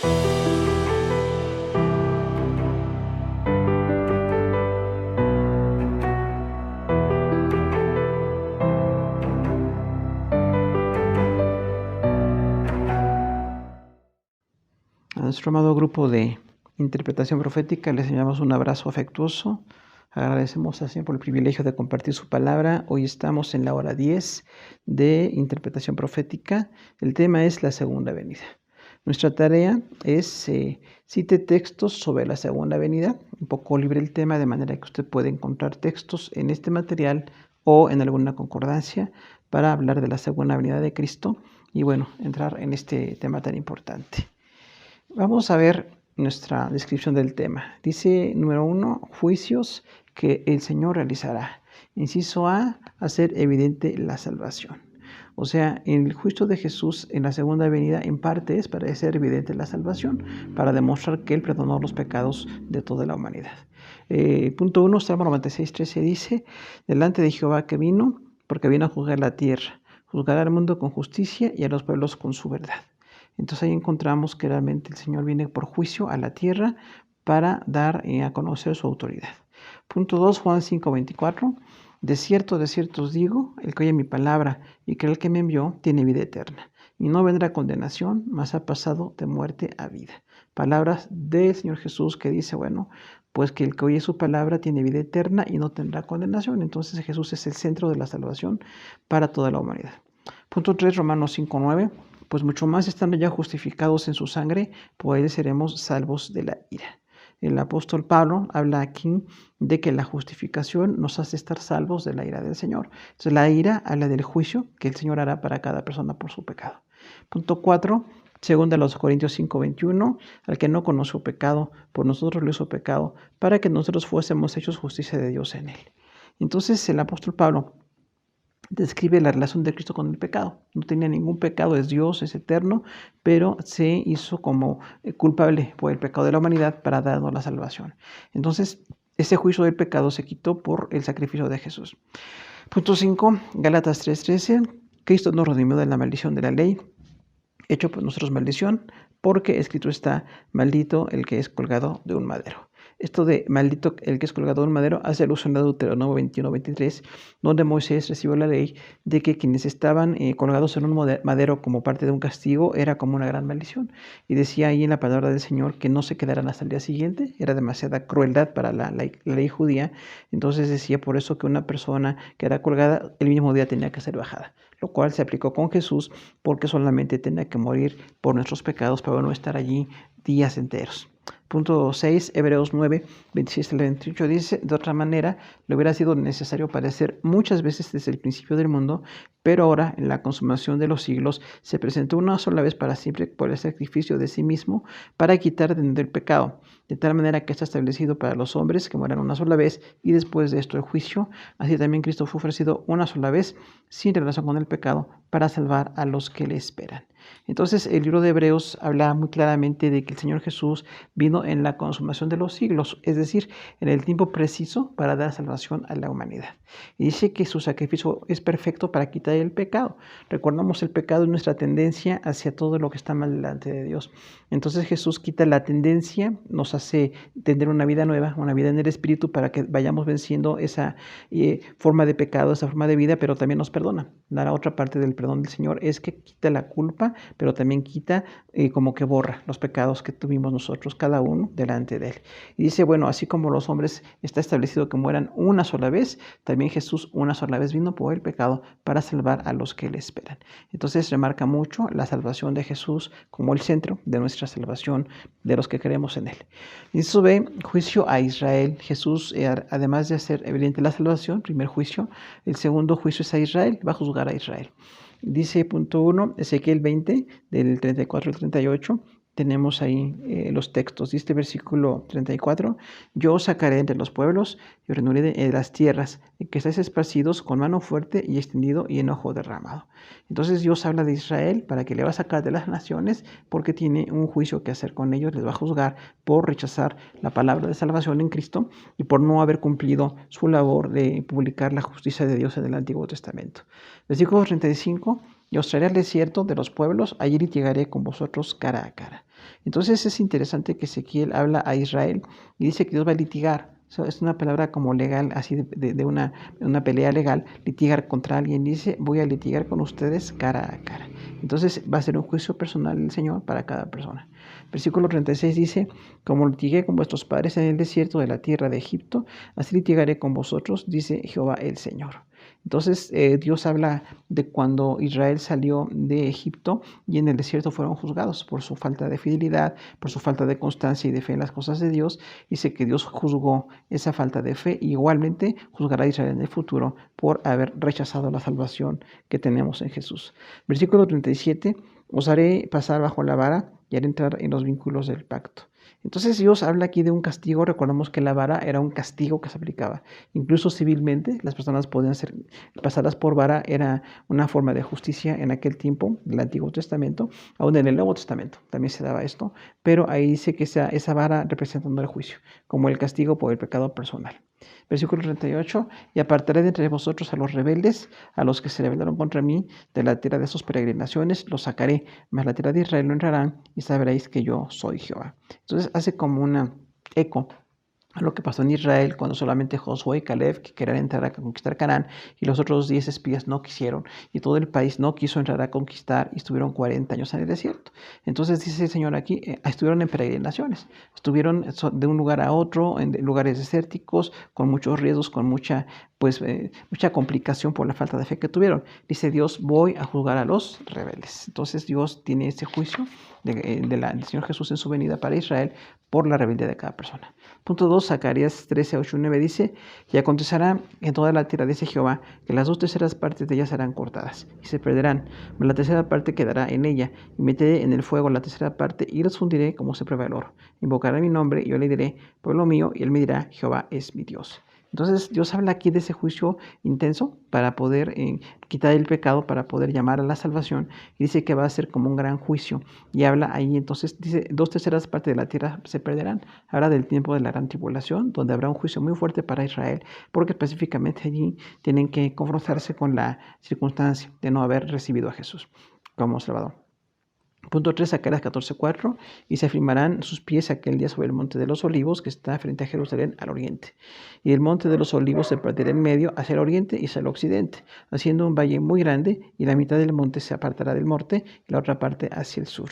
A nuestro amado grupo de interpretación profética les enviamos un abrazo afectuoso. Agradecemos al Señor por el privilegio de compartir su palabra. Hoy estamos en la hora 10 de interpretación profética. El tema es la segunda venida. Nuestra tarea es cite textos sobre la segunda venida, un poco libre el tema, de manera que usted puede encontrar textos en este material o en alguna concordancia para hablar de la segunda venida de Cristo y bueno, entrar en este tema tan importante. Vamos a ver nuestra descripción del tema. Dice, número 1, juicios que el Señor realizará. Inciso A, hacer evidente la salvación. O sea, el juicio de Jesús en la segunda venida en parte es para hacer evidente la salvación, para demostrar que Él perdonó los pecados de toda la humanidad. Punto 1, Salmo 96:13 dice, delante de Jehová que vino, porque vino a juzgar la tierra, juzgará al mundo con justicia y a los pueblos con su verdad. Entonces ahí encontramos que realmente el Señor viene por juicio a la tierra para dar a conocer su autoridad. Punto 2, Juan 5:24. De cierto os digo, el que oye mi palabra y cree el que me envió, tiene vida eterna. Y no vendrá a condenación, mas ha pasado de muerte a vida. Palabras del Señor Jesús que dice, bueno, pues que el que oye su palabra tiene vida eterna y no tendrá condenación. Entonces Jesús es el centro de la salvación para toda la humanidad. Punto 3, Romanos 5:9. Pues mucho más estando ya justificados en su sangre, por él seremos salvos de la ira. El apóstol Pablo habla aquí de que la justificación nos hace estar salvos de la ira del Señor. Entonces la ira habla del juicio que el Señor hará para cada persona por su pecado. Punto 4, según a los Corintios 5:21, al que no conoció pecado, por nosotros lo hizo pecado, para que nosotros fuésemos hechos justicia de Dios en él. Entonces el apóstol Pablo describe la relación de Cristo con el pecado. No tenía ningún pecado, es Dios, es eterno, pero se hizo como culpable por el pecado de la humanidad para darnos la salvación. Entonces, ese juicio del pecado se quitó por el sacrificio de Jesús. Punto 5, Gálatas 3:13. Cristo nos redimió de la maldición de la ley, hecho por nosotros maldición, porque escrito está, maldito el que es colgado de un madero. Esto de maldito el que es colgado de un madero hace alusión a Deuteronomio 21:23, donde Moisés recibió la ley de que quienes estaban colgados en un madero como parte de un castigo era como una gran maldición. Y decía ahí en la palabra del Señor que no se quedaran hasta el día siguiente, era demasiada crueldad para la ley judía. Entonces decía por eso que una persona que era colgada el mismo día tenía que ser bajada, lo cual se aplicó con Jesús porque solamente tenía que morir por nuestros pecados para no estar allí días enteros. Punto 6, Hebreos 9:26-28 dice, de otra manera, le hubiera sido necesario padecer muchas veces desde el principio del mundo, pero ahora, en la consumación de los siglos, se presentó una sola vez para siempre por el sacrificio de sí mismo para quitar del pecado, de tal manera que está establecido para los hombres que mueran una sola vez y después de esto el juicio. Así también Cristo fue ofrecido una sola vez sin relación con el pecado para salvar a los que le esperan. Entonces el libro de Hebreos habla muy claramente de que el Señor Jesús vino en la consumación de los siglos, es decir, en el tiempo preciso para dar salvación a la humanidad. Y dice que su sacrificio es perfecto para quitar el pecado. Recordamos, el pecado es nuestra tendencia hacia todo lo que está mal delante de Dios. Entonces Jesús quita la tendencia, nos hace tener una vida nueva, una vida en el Espíritu, para que vayamos venciendo esa forma de pecado, esa forma de vida, pero también nos perdona. La otra parte del perdón del Señor es que quita la culpa, pero también quita, como que borra los pecados que tuvimos nosotros, cada uno delante de Él. Y dice, bueno, así como los hombres está establecido que mueran una sola vez, también Jesús una sola vez vino por el pecado para salvar a los que le esperan. Entonces remarca mucho la salvación de Jesús como el centro de nuestra salvación de los que creemos en Él. Y eso ve juicio a Israel. Jesús, además de hacer evidente la salvación, primer juicio, el segundo juicio es a Israel, va a juzgar a Israel. Dice punto 1, Ezequiel 20, del 34 al 38, tenemos ahí los textos. Dice versículo 34, yo os sacaré entre los pueblos y os reuniré de las tierras, en que estáis esparcidos con mano fuerte y extendido y enojo derramado. Entonces Dios habla de Israel para que le va a sacar de las naciones porque tiene un juicio que hacer con ellos, les va a juzgar por rechazar la palabra de salvación en Cristo y por no haber cumplido su labor de publicar la justicia de Dios en el Antiguo Testamento. Versículo 35, y os traeré al desierto de los pueblos, allí litigaré con vosotros cara a cara. Entonces es interesante que Ezequiel habla a Israel y dice que Dios va a litigar. Es una palabra como legal, así de una pelea legal, litigar contra alguien. Dice, voy a litigar con ustedes cara a cara. Entonces va a ser un juicio personal del Señor para cada persona. Versículo 36 dice, como litigué con vuestros padres en el desierto de la tierra de Egipto, así litigaré con vosotros, dice Jehová el Señor. Entonces Dios habla de cuando Israel salió de Egipto y en el desierto fueron juzgados por su falta de fidelidad, por su falta de constancia y de fe en las cosas de Dios. Dice que Dios juzgó esa falta de fe y igualmente juzgará a Israel en el futuro por haber rechazado la salvación que tenemos en Jesús. Versículo 37, os haré pasar bajo la vara y haré entrar en los vínculos del pacto. Entonces Dios habla aquí de un castigo. Recordemos que la vara era un castigo que se aplicaba. Incluso civilmente, las personas podían ser pasadas por vara. Era una forma de justicia en aquel tiempo, del Antiguo Testamento. Aún en el Nuevo Testamento también se daba esto. Pero ahí dice que esa vara representando el juicio, como el castigo por el pecado personal. Versículo 38, y apartaré de entre vosotros a los rebeldes, a los que se rebelaron contra mí, de la tierra de sus peregrinaciones, los sacaré, mas la tierra de Israel no entrarán, y sabréis que yo soy Jehová. Entonces hace como una eco a lo que pasó en Israel cuando solamente Josué y Caleb que querían entrar a conquistar Canaán y los otros 10 espías no quisieron y todo el país no quiso entrar a conquistar y estuvieron 40 años en el desierto. Entonces dice el Señor aquí, estuvieron en peregrinaciones, estuvieron de un lugar a otro, en lugares desérticos, con muchos riesgos, con mucha complicación por la falta de fe que tuvieron. Dice Dios, voy a juzgar a los rebeldes. Entonces Dios tiene este juicio del Señor Jesús en su venida para Israel por la rebeldía de cada persona. Punto 2, Zacarías 13, 8 y 9 dice, y acontecerá en toda la tierra, dice Jehová, que las 2/3 partes de ella serán cortadas y se perderán, pero la 1/3 parte quedará en ella, y meteré en el fuego la 1/3 parte y los fundiré como se prueba el oro. Invocará mi nombre y yo le diré, pueblo mío, y él me dirá, Jehová es mi Dios. Entonces Dios habla aquí de ese juicio intenso para poder quitar el pecado, para poder llamar a la salvación, y dice que va a ser como un gran juicio, y habla ahí, entonces dice, 2/3 partes de la tierra se perderán. Habla del tiempo de la gran tribulación, donde habrá un juicio muy fuerte para Israel, porque específicamente allí tienen que confrontarse con la circunstancia de no haber recibido a Jesús como Salvador. Punto 3, Zacarías 14:4, y se afirmarán sus pies aquel día sobre el monte de los olivos que está frente a Jerusalén al oriente. Y el monte de los olivos se partirá en medio hacia el oriente y hacia el occidente, haciendo un valle muy grande, y la mitad del monte se apartará del norte y la otra parte hacia el sur.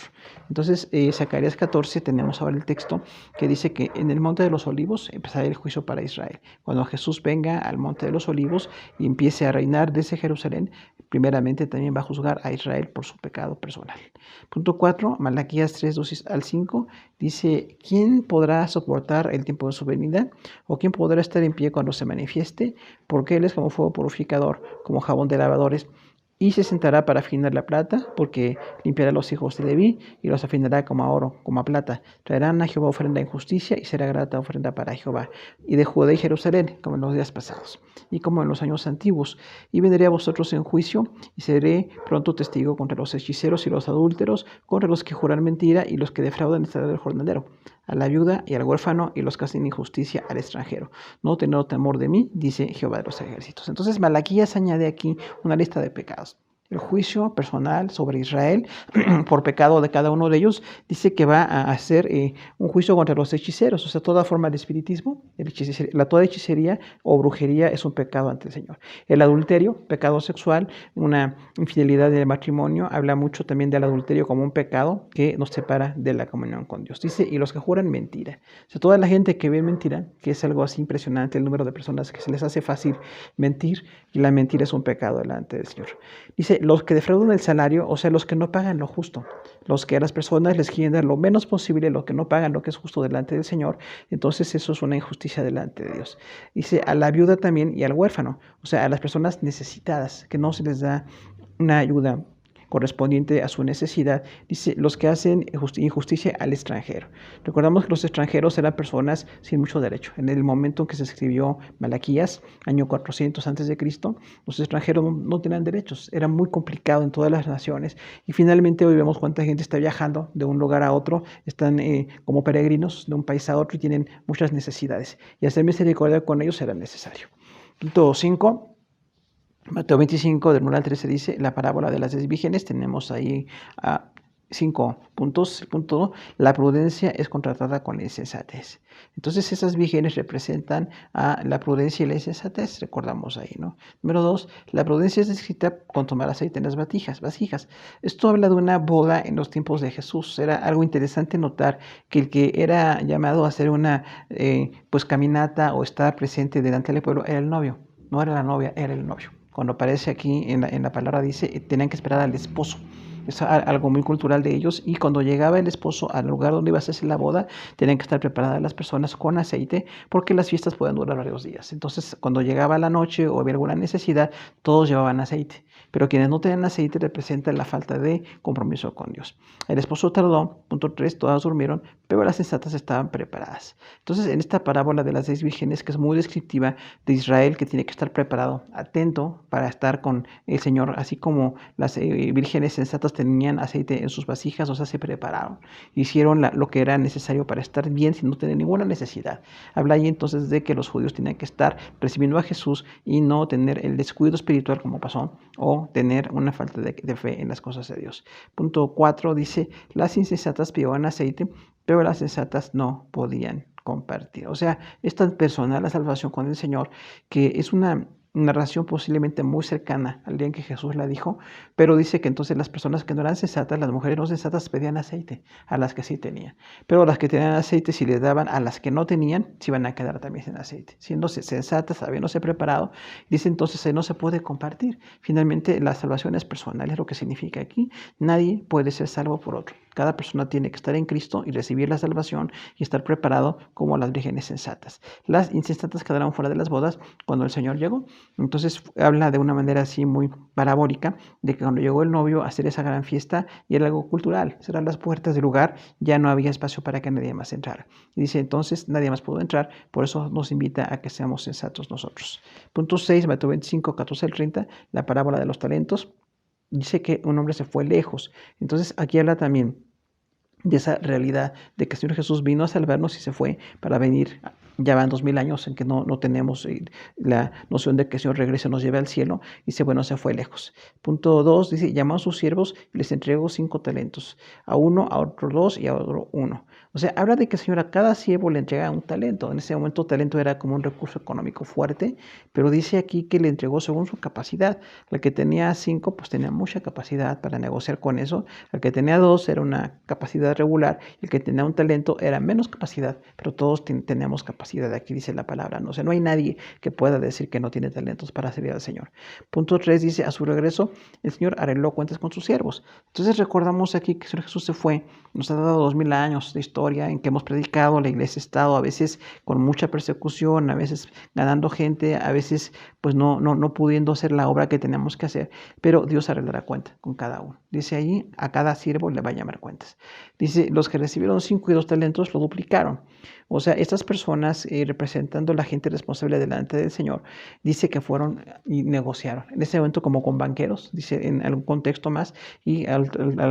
Entonces, Zacarías 14, tenemos ahora el texto que dice que en el monte de los olivos empezará el juicio para Israel. Cuando Jesús venga al monte de los olivos y empiece a reinar desde Jerusalén, primeramente también va a juzgar a Israel por su pecado personal. Punto 4, Malaquías 3, 2 al 5, dice, ¿quién podrá soportar el tiempo de su venida? ¿O quién podrá estar en pie cuando se manifieste? Porque él es como fuego purificador, como jabón de lavadores, y se sentará para afinar la plata, porque limpiará a los hijos de Leví y los afinará como a oro, como a plata. Traerán a Jehová ofrenda en justicia y será grata ofrenda para Jehová. Y de Judá y Jerusalén, como en los días pasados y como en los años antiguos. Y vendré a vosotros en juicio y seré pronto testigo contra los hechiceros y los adúlteros, contra los que juran mentira y los que defraudan estará del jornalero, a la viuda y al huérfano y los que hacen injusticia al extranjero. No tener temor de mí, dice Jehová de los ejércitos. Entonces Malaquías añade aquí una lista de pecados. El juicio personal sobre Israel por pecado de cada uno de ellos, dice que va a hacer un juicio contra los hechiceros, o sea, toda forma de espiritismo, toda hechicería o brujería es un pecado ante el Señor. El adulterio, pecado sexual, una infidelidad del matrimonio, habla mucho también del adulterio como un pecado que nos separa de la comunión con Dios. Dice, y los que juran mentira, o sea, toda la gente que ve mentira, que es algo así impresionante, el número de personas que se les hace fácil mentir, y la mentira es un pecado delante del Señor. Dice, los que defraudan el salario, o sea, los que no pagan lo justo, los que a las personas les quieren dar lo menos posible, los que no pagan lo que es justo delante del Señor, entonces eso es una injusticia delante de Dios. Dice, a la viuda también y al huérfano, o sea, a las personas necesitadas, que no se les da una ayuda correspondiente a su necesidad. Dice, los que hacen injusticia al extranjero. Recordamos que los extranjeros eran personas sin mucho derecho. En el momento en que se escribió Malaquías, año 400 a.C., los extranjeros no tenían derechos. Era muy complicado en todas las naciones. Y finalmente hoy vemos cuánta gente está viajando de un lugar a otro, están como peregrinos de un país a otro y tienen muchas necesidades. Y hacer misericordia con ellos era necesario. Punto 5. Mateo 25, del 1 al 13 dice la parábola de las 10 vírgenes. Tenemos ahí 5 puntos. El punto, la prudencia es contratada con la insensatez. Entonces esas vírgenes representan a la prudencia y la insensatez, recordamos ahí, ¿no? Número 2, la prudencia es descrita con tomar aceite en las vasijas. Esto habla de una boda en los tiempos de Jesús. Era algo interesante notar que el que era llamado a hacer una pues caminata o estar presente delante del pueblo era el novio, no era la novia, era el novio. Cuando aparece aquí en la palabra dice, tenían que esperar al esposo. Es algo muy cultural de ellos, y cuando llegaba el esposo al lugar donde iba a hacerse la boda, tenían que estar preparadas las personas con aceite, porque las fiestas pueden durar varios días. Entonces, cuando llegaba la noche o había alguna necesidad, todos llevaban aceite, pero quienes no tenían aceite representan la falta de compromiso con Dios. El esposo tardó, punto 3, todas durmieron, pero las sensatas estaban preparadas. Entonces, en esta parábola de las 10 vírgenes, que es muy descriptiva de Israel, que tiene que estar preparado, atento para estar con el Señor, así como las vírgenes sensatas tenían aceite en sus vasijas, o sea, se prepararon, hicieron lo que era necesario para estar bien sin no tener ninguna necesidad. Habla ahí entonces de que los judíos tenían que estar recibiendo a Jesús y no tener el descuido espiritual como pasó, o tener una falta de fe en las cosas de Dios. Punto 4 dice, las insensatas pidieron aceite, pero las sensatas no podían compartir. O sea, es tan personal la salvación con el Señor que es una narración posiblemente muy cercana al día en que Jesús la dijo, pero dice que entonces las personas que no eran sensatas, las mujeres no sensatas, pedían aceite a las que sí tenían, pero las que tenían aceite, si les daban a las que no tenían, se iban a quedar también sin aceite, siendo sensatas, habiéndose preparado. Dice entonces no se puede compartir. Finalmente la salvación es personal, es lo que significa aquí. Nadie puede ser salvo por otro. Cada persona tiene que estar en Cristo y recibir la salvación y estar preparado como las vírgenes sensatas. Las insensatas quedaron fuera de las bodas cuando el Señor llegó. Entonces habla de una manera así muy parabólica de que cuando llegó el novio a hacer esa gran fiesta, y era algo cultural, cerrar las puertas del lugar, ya no había espacio para que nadie más entrara. Y dice entonces nadie más pudo entrar, por eso nos invita a que seamos sensatos nosotros. Punto 6, Mateo 25, 14 al 30, la parábola de los talentos. Dice que un hombre se fue lejos. Entonces aquí habla también de esa realidad de que el Señor Jesús vino a salvarnos y se fue para venir. Ya van 2000 años en que no tenemos la noción de que el Señor regrese, nos lleve al cielo, y dice, bueno, se fue lejos. Punto 2 dice, llamó a sus siervos y les entregó 5 talentos, a uno, a otro 2 y a otro 1. O sea, habla de que el Señor a cada siervo le entrega un talento. En ese momento talento era como un recurso económico fuerte, pero dice aquí que le entregó según su capacidad. El que tenía 5, pues tenía mucha capacidad para negociar con eso. El que tenía 2 era una capacidad regular, y el que tenía un talento era menos capacidad, pero todos tenemos capacidad. Aquí dice la palabra, no sé, no hay nadie que pueda decir que no tiene talentos para servir al Señor. Punto 3 dice, a su regreso, el Señor arregló cuentas con sus siervos. Entonces recordamos aquí que el Señor Jesús se fue, nos ha dado 2000 años de historia en que hemos predicado, la iglesia ha estado a veces con mucha persecución, a veces ganando gente, a veces pues no pudiendo hacer la obra que tenemos que hacer, pero Dios arreglará cuenta con cada uno. Dice ahí, a cada siervo le va a llamar cuentas. Dice, los que recibieron 5 y 2 talentos lo duplicaron. O sea, estas personas representando la gente responsable delante del Señor, dice que fueron y negociaron. En ese momento como con banqueros, dice en algún contexto más, y al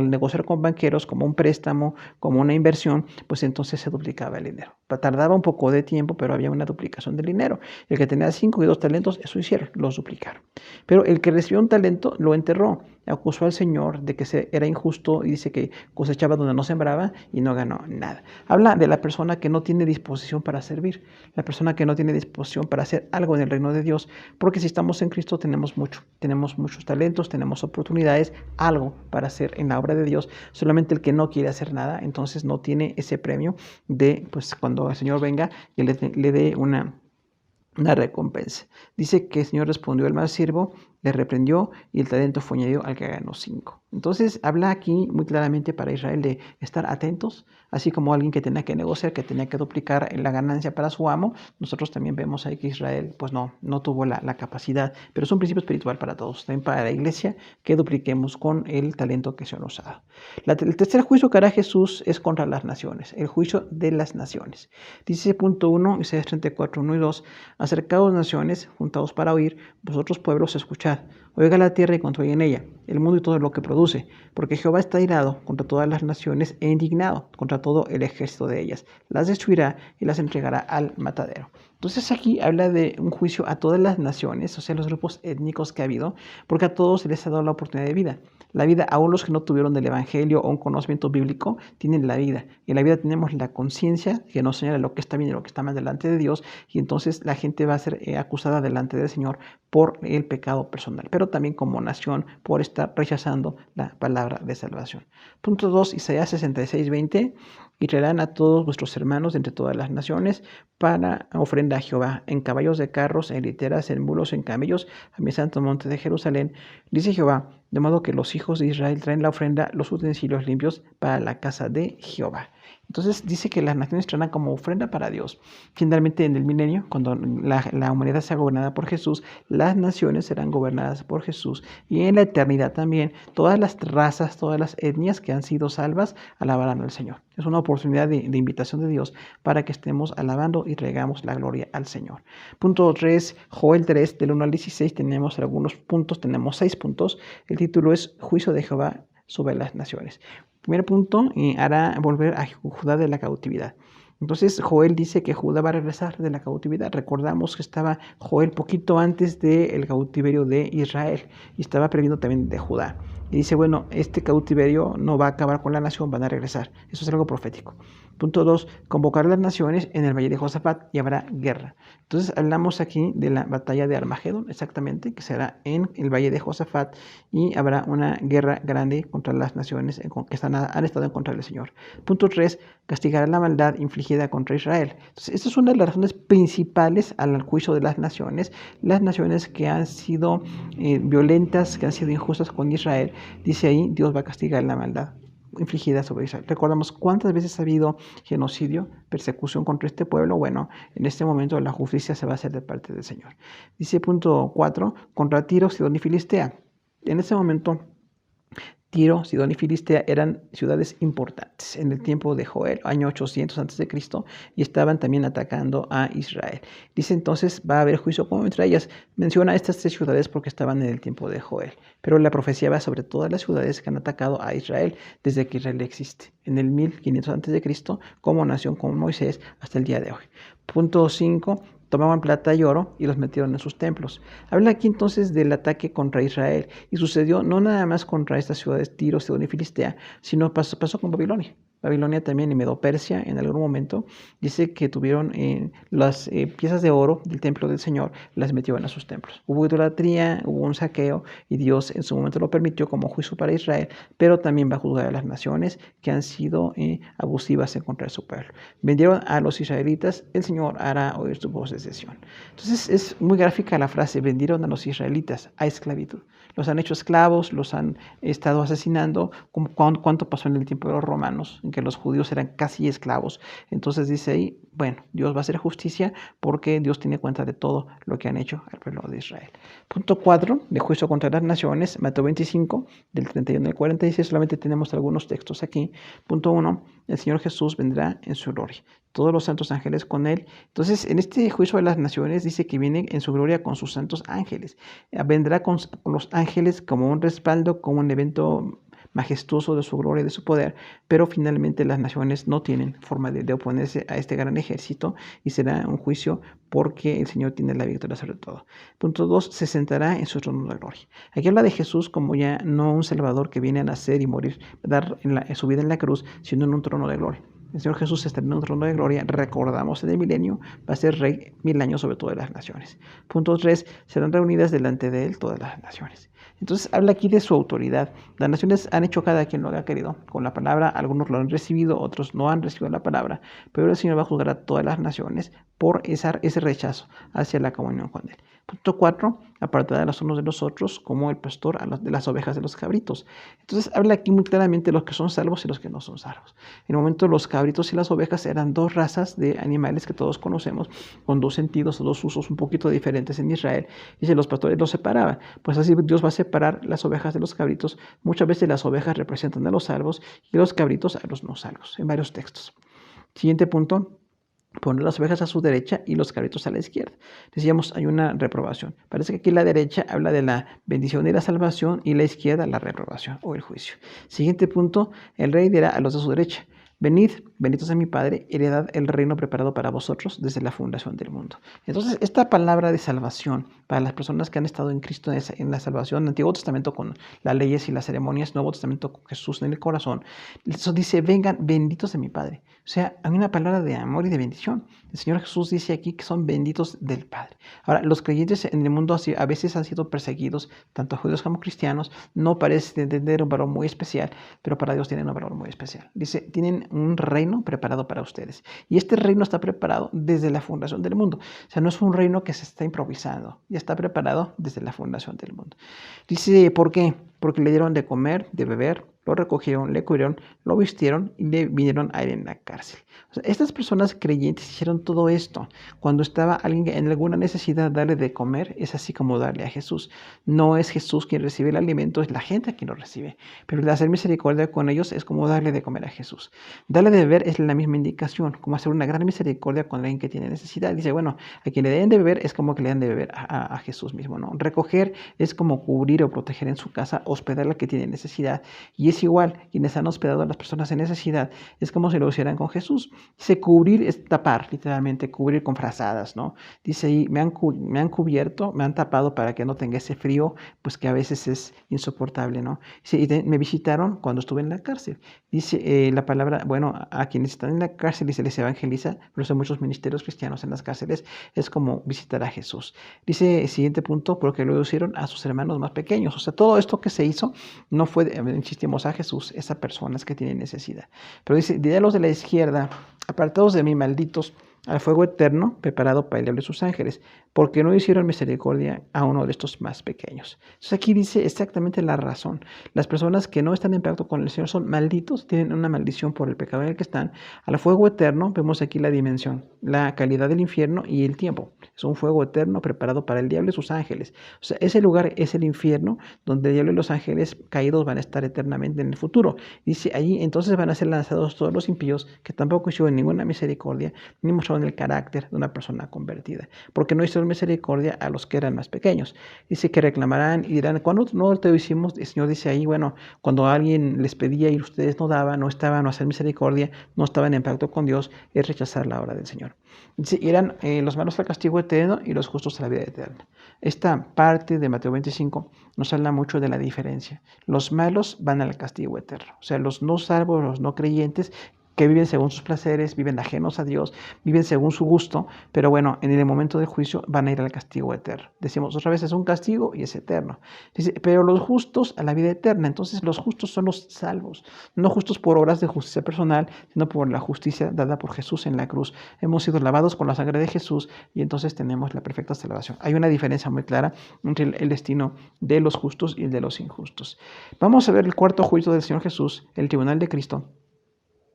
negociar con banqueros como un préstamo, como una inversión, pues entonces se duplicaba el dinero. Tardaba un poco de tiempo, pero había una duplicación del dinero. El que tenía 5 y 2 talentos, eso hicieron, los duplicaron. Pero el que recibió un talento lo enterró, acusó al Señor de que era injusto, y dice que cosechaba donde no sembraba y no ganó nada. Habla de la persona que no tiene disposición para servir, la persona que no tiene disposición para hacer algo en el reino de Dios, porque si estamos en Cristo tenemos muchos talentos, tenemos oportunidades, algo para hacer en la obra de Dios. Solamente el que no quiere hacer nada, entonces no tiene ese premio de, pues cuando el Señor venga, que le dé una recompensa. Dice que el Señor respondió al mal siervo, le reprendió, y el talento fue añadido al que ganó 5. Entonces habla aquí muy claramente para Israel de estar atentos, así como alguien que tenía que negociar, que tenía que duplicar la ganancia para su amo. Nosotros también vemos ahí que Israel pues no tuvo la capacidad, pero es un principio espiritual para todos, también para la iglesia, que dupliquemos con el talento que se nos ha dado. El tercer juicio que hará Jesús es contra las naciones, el juicio de las naciones. Dice punto 1, Isaías 34, 1 y 2, acercaos naciones, juntaos para oír, vosotros pueblos escuchad. Oiga la tierra y construye en ella, el mundo y todo lo que produce, porque Jehová está irado contra todas las naciones e indignado contra todo el ejército de ellas. Las destruirá y las entregará al matadero. Entonces aquí habla de un juicio a todas las naciones, o sea, los grupos étnicos que ha habido, porque a todos se les ha dado la oportunidad de vida. La vida, aún los que no tuvieron del Evangelio o un conocimiento bíblico, tienen la vida. Y en la vida tenemos la conciencia que nos señala lo que está bien y lo que está mal delante de Dios. Y entonces la gente va a ser acusada delante del Señor por el pecado personal, pero también como nación por estar rechazando la palabra de salvación. Punto 2, Isaías 66:20. Y traerán a todos vuestros hermanos entre todas las naciones para ofrenda a Jehová, en caballos de carros, en literas, en mulos, en camellos, a mi santo monte de Jerusalén. Dice Jehová, de modo que los hijos de Israel traen la ofrenda, los utensilios limpios para la casa de Jehová. Entonces dice que las naciones traerán como ofrenda para Dios. Finalmente en el milenio, cuando la humanidad sea gobernada por Jesús, las naciones serán gobernadas por Jesús. Y en la eternidad también, todas las razas, todas las etnias que han sido salvas, alabarán al Señor. Es una oportunidad de invitación de Dios para que estemos alabando y regamos la gloria al Señor. Punto 3, Joel 3, del 1 al 16, tenemos algunos puntos, tenemos 6 puntos. El título es Juicio de Jehová sobre las naciones. Primer punto, hará volver a Judá de la cautividad. Entonces Joel dice que Judá va a regresar de la cautividad. Recordamos que estaba Joel poquito antes del cautiverio de Israel y estaba previendo también de Judá. Y dice, bueno, este cautiverio no va a acabar con la nación, van a regresar. Eso es algo profético. Punto 2, convocar a las naciones en el valle de Josafat y habrá guerra. Entonces hablamos aquí de la batalla de Armagedón, exactamente, que será en el valle de Josafat y habrá una guerra grande contra las naciones que han estado en contra del Señor. Punto 3, castigará la maldad infligida contra Israel. Entonces, esta es una de las razones principales al juicio de las naciones que han sido violentas, que han sido injustas con Israel. Dice ahí, Dios va a castigar la maldad infligida sobre Israel. Recordamos cuántas veces ha habido genocidio, persecución contra este pueblo. Bueno, en este momento la justicia se va a hacer de parte del Señor. Dice punto 4, contra Tiro, Sidón y Filistea. En ese momento, Tiro, Sidón y Filistea eran ciudades importantes en el tiempo de Joel, año 800 a.C., y estaban también atacando a Israel. Dice entonces, va a haber juicio como entre ellas. Menciona estas 3 ciudades porque estaban en el tiempo de Joel, pero la profecía va sobre todas las ciudades que han atacado a Israel desde que Israel existe, en el 1500 a.C., como nación con Moisés hasta el día de hoy. Punto 5. Tomaban plata y oro y los metieron en sus templos. Habla aquí entonces del ataque contra Israel y sucedió no nada más contra estas ciudades Tiro, Sidón y Filistea, sino pasó con Babilonia. Babilonia también y Medo-Persia en algún momento dice que tuvieron las piezas de oro del templo del Señor, las metieron a sus templos. Hubo idolatría, hubo un saqueo y Dios en su momento lo permitió como juicio para Israel, pero también va a juzgar a las naciones que han sido abusivas en contra de su pueblo. Vendieron a los israelitas, el Señor hará oír su voz desde Sión. Entonces es muy gráfica la frase, vendieron a los israelitas a esclavitud. Los han hecho esclavos, los han estado asesinando, cuánto pasó en el tiempo de los romanos, en que los judíos eran casi esclavos. Entonces dice ahí, bueno, Dios va a hacer justicia porque Dios tiene cuenta de todo lo que han hecho al pueblo de Israel. Punto 4, de juicio contra las naciones, Mateo 25, del 31 al 46, solamente tenemos algunos textos aquí. Punto 1, el Señor Jesús vendrá en su gloria, todos los santos ángeles con él. Entonces, en este juicio de las naciones dice que viene en su gloria con sus santos ángeles. Vendrá con los ángeles como un respaldo, como un evento majestuoso de su gloria y de su poder, pero finalmente las naciones no tienen forma de oponerse a este gran ejército y será un juicio porque el Señor tiene la victoria sobre todo. Punto 2, se sentará en su trono de gloria. Aquí habla de Jesús como ya no un Salvador que viene a nacer y morir, dar su vida en la cruz, sino en un trono de gloria. El Señor Jesús está en un trono de gloria, recordamos en el milenio, va a ser rey 1000 años sobre todas las naciones. Punto 3, serán reunidas delante de él todas las naciones. Entonces habla aquí de su autoridad. Las naciones han hecho cada quien lo que ha querido con la palabra, algunos lo han recibido, otros no han recibido la palabra, pero el Señor va a juzgar a todas las naciones por ese rechazo hacia la comunión con él. Punto 4, apartará a los unos de los otros como el pastor de las ovejas de los cabritos. Entonces habla aquí muy claramente de los que son salvos y los que no son salvos. En el momento los cabritos y las ovejas eran 2 razas de animales que todos conocemos, con 2 sentidos, 2 usos un poquito diferentes en Israel, y si los pastores los separaban. Pues así Dios va a separar las ovejas de los cabritos. Muchas veces las ovejas representan a los salvos y los cabritos a los no salvos, en varios textos. Siguiente punto. Poner las ovejas a su derecha y los cabritos a la izquierda. Decíamos, hay una reprobación. Parece que aquí la derecha habla de la bendición y la salvación y la izquierda la reprobación o el juicio. Siguiente punto, el rey dirá a los de su derecha: venid, benditos de mi Padre, heredad el reino preparado para vosotros desde la fundación del mundo. Entonces, esta palabra de salvación para las personas que han estado en Cristo en la salvación, Antiguo Testamento con las leyes y las ceremonias, Nuevo Testamento con Jesús en el corazón, eso dice: vengan, benditos de mi Padre. O sea, hay una palabra de amor y de bendición. El Señor Jesús dice aquí que son benditos del Padre. Ahora, los creyentes en el mundo a veces han sido perseguidos, tanto judíos como cristianos. No parece tener un valor muy especial, pero para Dios tienen un valor muy especial. Dice, tienen un reino preparado para ustedes. Y este reino está preparado desde la fundación del mundo. O sea, no es un reino que se está improvisando. Ya está preparado desde la fundación del mundo. Dice, ¿por qué? Porque le dieron de comer, de beber, lo recogieron, le cubrieron, lo vistieron y le vinieron a él en la cárcel. O sea, estas personas creyentes hicieron todo esto. Cuando estaba alguien en alguna necesidad, darle de comer es así como darle a Jesús. No es Jesús quien recibe el alimento, es la gente quien lo recibe. Pero el hacer misericordia con ellos es como darle de comer a Jesús. Darle de beber es la misma indicación, como hacer una gran misericordia con alguien que tiene necesidad. Dice, bueno, a quien le den de beber es como que le dan de beber a Jesús mismo, ¿no? Recoger es como cubrir o proteger en su casa, hospedar a la que tiene necesidad. Y es igual, quienes han hospedado a las personas en necesidad, es como si lo hicieran con Jesús. Dice, cubrir es tapar, literalmente, cubrir con frazadas, ¿no? Dice ahí, me han cubierto, me han tapado para que no tenga ese frío, pues que a veces es insoportable, ¿no? Dice, me visitaron cuando estuve en la cárcel. Dice la palabra, bueno, a quienes están en la cárcel y se les evangeliza, pero hay muchos ministerios cristianos en las cárceles, es como visitar a Jesús. Dice, siguiente punto, porque lo hicieron a sus hermanos más pequeños. O sea, todo esto que se hizo no fue, insistimos, a Jesús, es a personas que tienen necesidad. Pero dice, diré a los de la izquierda, apartados de mí, malditos, al fuego eterno preparado para el diablo y sus ángeles, porque no hicieron misericordia a uno de estos más pequeños. Entonces aquí dice exactamente la razón. Las personas que no están en pacto con el Señor son malditos, tienen una maldición por el pecado en el que están. Al fuego eterno vemos aquí la dimensión, la calidad del infierno y el tiempo. Es un fuego eterno preparado para el diablo y sus ángeles. O sea, ese lugar es el infierno donde el diablo y los ángeles caídos van a estar eternamente en el futuro. Dice, allí entonces van a ser lanzados todos los impíos que tampoco hicieron ninguna misericordia, ni mostraron el carácter de una persona convertida, porque no hicieron misericordia a los que eran más pequeños. Dice que reclamarán y dirán, ¿cuándo no te lo hicimos? El Señor dice ahí, bueno, cuando alguien les pedía y ustedes no daban, no estaban a hacer misericordia, no estaban en pacto con Dios, es rechazar la obra del Señor. Dice, irán los malos al castigo eterno y los justos a la vida eterna. Esta parte de Mateo 25 nos habla mucho de la diferencia. Los malos van al castigo eterno, o sea, los no salvos, los no creyentes, que viven según sus placeres, viven ajenos a Dios, viven según su gusto, pero bueno, en el momento del juicio van a ir al castigo eterno. Decimos otra vez, es un castigo y es eterno. Dice, pero los justos a la vida eterna. Entonces los justos son los salvos, no justos por obras de justicia personal, sino por la justicia dada por Jesús en la cruz. Hemos sido lavados con la sangre de Jesús y entonces tenemos la perfecta salvación. Hay una diferencia muy clara entre el destino de los justos y el de los injustos. Vamos a ver el cuarto juicio del Señor Jesús, el tribunal de Cristo.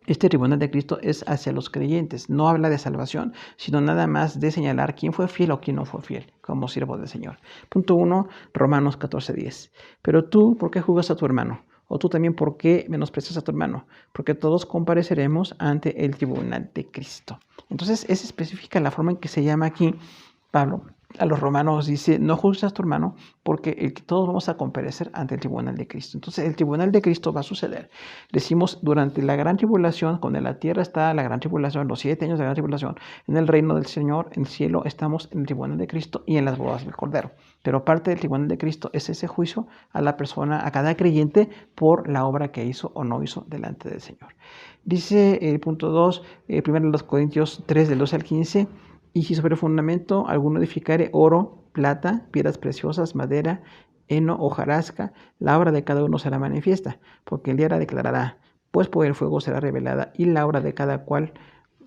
Este tribunal de Cristo es hacia los creyentes, no habla de salvación, sino nada más de señalar quién fue fiel o quién no fue fiel, como siervo del Señor. Punto 1, Romanos 14:10. Pero tú, ¿por qué juzgas a tu hermano? O tú también, ¿por qué menosprecias a tu hermano? Porque todos compareceremos ante el tribunal de Cristo. Entonces, es específica la forma en que se llama aquí Pablo a los romanos. Dice, no juzgues a tu hermano, porque todos vamos a comparecer ante el tribunal de Cristo. Entonces, el tribunal de Cristo va a suceder. Decimos, durante la gran tribulación, cuando en la tierra está la gran tribulación, los 7 años de la gran tribulación, en el reino del Señor, en el cielo, estamos en el tribunal de Cristo y en las bodas del Cordero. Pero parte del tribunal de Cristo es ese juicio a la persona, a cada creyente, por la obra que hizo o no hizo delante del Señor. Dice el punto 2, 1 Corintios 3, del 12 al 15, y si sobre fundamento alguno edificare oro, plata, piedras preciosas, madera, heno, hojarasca, la obra de cada uno será manifiesta, porque el día la declarará, pues por el fuego será revelada, y la obra de cada cual,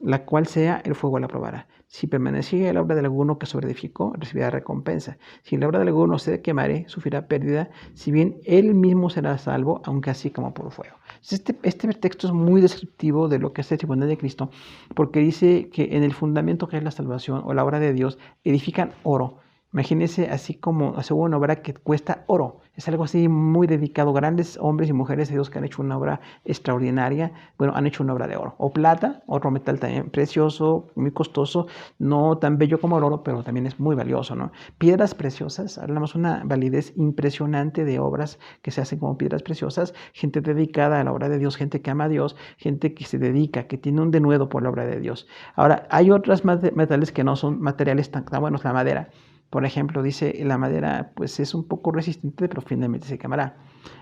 la cual sea, el fuego la probará. Si permaneciere la obra de alguno que sobreedificó, recibirá recompensa. Si la obra de alguno se quemare, sufrirá pérdida, si bien él mismo será salvo, aunque así como por fuego. Este texto es muy descriptivo de lo que es el tribunal de Cristo, porque dice que en el fundamento que es la salvación o la obra de Dios, edifican oro. Imagínense así como hacer una obra que cuesta oro. Es algo así muy dedicado. Grandes hombres y mujeres de Dios que han hecho una obra extraordinaria. Bueno, han hecho una obra de oro. O plata, otro metal también precioso, muy costoso. No tan bello como el oro, pero también es muy valioso, ¿no? Piedras preciosas. Hablamos de una validez impresionante de obras que se hacen como piedras preciosas. Gente dedicada a la obra de Dios, gente que ama a Dios, gente que se dedica, que tiene un denuedo por la obra de Dios. Ahora, hay otros metales que no son materiales tan buenos. La madera. Por ejemplo, dice la madera pues es un poco resistente, pero finalmente se quemará.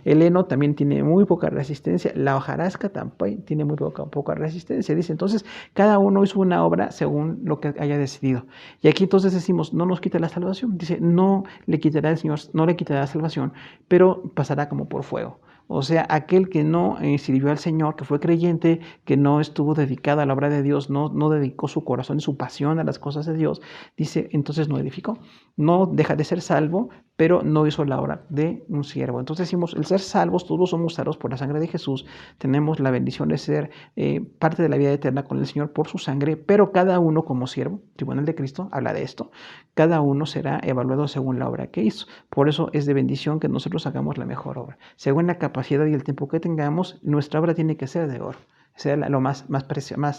El heno también tiene muy poca resistencia. La hojarasca tampoco tiene muy poca resistencia. Dice, entonces, cada uno hizo una obra según lo que haya decidido. Y aquí entonces decimos, no nos quita la salvación. Dice, no le quitará el Señor, no le quitará la salvación, pero pasará como por fuego. O sea, aquel que no sirvió al Señor, que fue creyente, que no estuvo dedicado a la obra de Dios, no dedicó su corazón y su pasión a las cosas de Dios, dice, entonces no edificó. No deja de ser salvo, pero no hizo la obra de un siervo. Entonces decimos, el ser salvos, todos somos salvos por la sangre de Jesús, tenemos la bendición de ser parte de la vida eterna con el Señor por su sangre, pero cada uno como siervo, Tribunal de Cristo habla de esto, cada uno será evaluado según la obra que hizo. Por eso es de bendición que nosotros hagamos la mejor obra. Según la capacidad y el tiempo que tengamos, nuestra obra tiene que ser de oro, sea lo más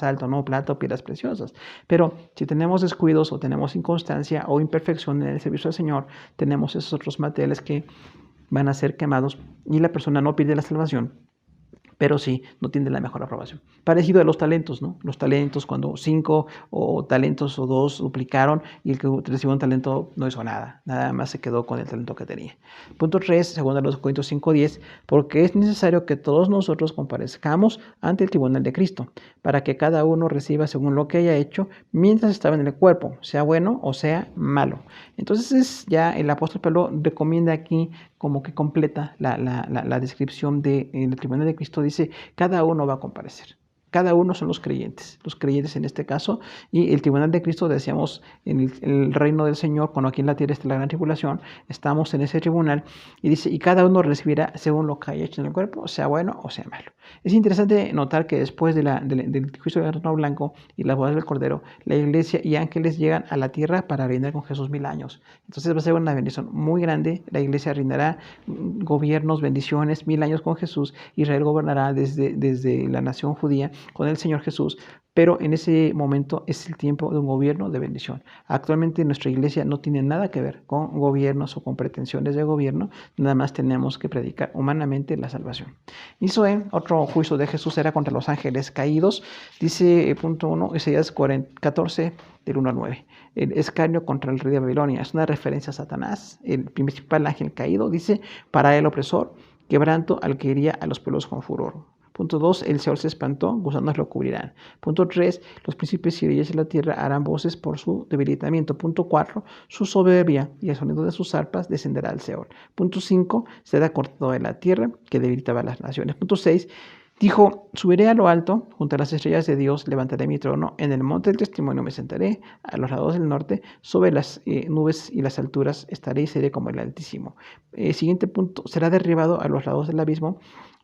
alto, no plata o piedras preciosas. Pero si tenemos descuidos o tenemos inconstancia o imperfección en el servicio al Señor, tenemos esos otros materiales que van a ser quemados y la persona no pierde la salvación, pero sí, no tiene la mejor aprobación. Parecido a los talentos, ¿no? Los talentos, cuando 5 o talentos o 2 duplicaron y el que recibió un talento no hizo nada, nada más se quedó con el talento que tenía. Punto 3, según a los Corintios 5:10, porque es necesario que todos nosotros comparezcamos ante el tribunal de Cristo, para que cada uno reciba según lo que haya hecho mientras estaba en el cuerpo, sea bueno o sea malo. Entonces ya el apóstol Pablo recomienda aquí como que completa la descripción del tribunal de Cristo, dice, cada uno va a comparecer. Cada uno son los creyentes en este caso, y el tribunal de Cristo, decíamos, en el reino del Señor, cuando aquí en la tierra está la gran tribulación, estamos en ese tribunal, y dice, y cada uno recibirá según lo que haya hecho en el cuerpo, sea bueno o sea malo. Es interesante notar que después del juicio del trono blanco y la boda del Cordero, la iglesia y ángeles llegan a la tierra para reinar con Jesús 1000 años. Entonces va a ser una bendición muy grande, la iglesia reinará gobiernos, bendiciones, 1000 años con Jesús, Israel gobernará desde la nación judía con el Señor Jesús, pero en ese momento es el tiempo de un gobierno de bendición. Actualmente nuestra iglesia no tiene nada que ver con gobiernos o con pretensiones de gobierno, nada más tenemos que predicar humanamente la salvación. Otro juicio de Jesús era contra los ángeles caídos, dice punto 1, Isaías 14, del 1 al 9. El escarnio contra el rey de Babilonia es una referencia a Satanás, el principal ángel caído, dice, para el opresor, quebranto al que hería a los pueblos con furor. Punto 2, el Seol se espantó, gusanos lo cubrirán. Punto 3, los príncipes y reyes de la tierra harán voces por su debilitamiento. Punto 4, su soberbia y el sonido de sus arpas descenderá al Seol. Punto 5, será cortado de la tierra que debilitaba a las naciones. Punto 6, dijo, subiré a lo alto, junto a las estrellas de Dios, levantaré mi trono, en el monte del testimonio me sentaré, a los lados del norte, sobre las nubes y las alturas estaré y seré como el Altísimo. Siguiente punto, será derribado a los lados del abismo.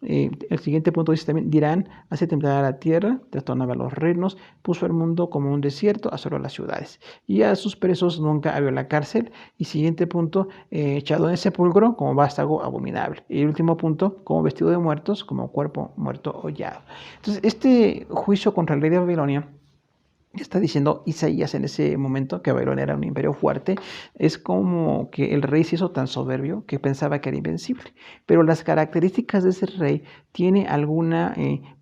El siguiente punto dice también, dirán, hace temblar a la tierra, trastornaba los reinos, puso el mundo como un desierto, asoló las ciudades. Y a sus presos nunca abrió la cárcel. Y siguiente punto, echado en sepulcro como vástago abominable. Y el último punto, como vestido de muertos, como cuerpo muerto hollado. Entonces, este juicio contra el rey de Babilonia, está diciendo Isaías en ese momento que Babilonia era un imperio fuerte, es como que el rey se hizo tan soberbio que pensaba que era invencible, pero las características de ese rey tiene alguna